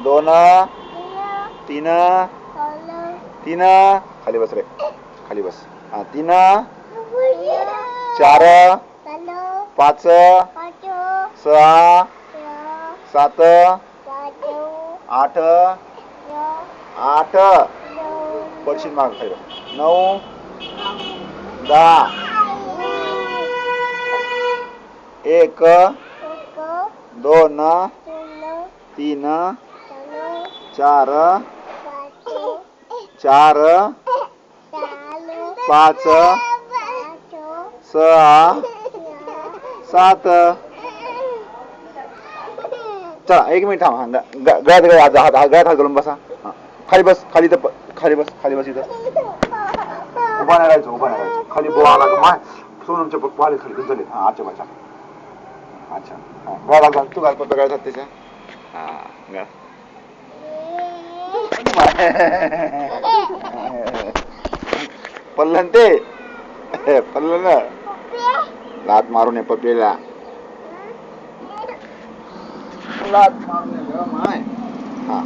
दोन तीन तीन खाली बस रे खाली बस हा तीन चार पाच सहा सात आठ आठ पडशील माग खाली नऊ दहा एक दोन तीन चार चार पाच सहा सात चला 1 मिनिट थांब गळ्यात गळ्यात हात घालून बसा खाली बस खाली तर खाली बस इथं उभा नाही राहायचं खाली बोवा लाग माय सोनमच्या पाले खाली गुंजले हा अच्छा अच्छा अच्छा हा गळा घाल तू घाल पत्ता गळ्यात त्याच्या हा घाल पल्लन ते पल्लन लात मारून पप्पीला लात मारून माय हा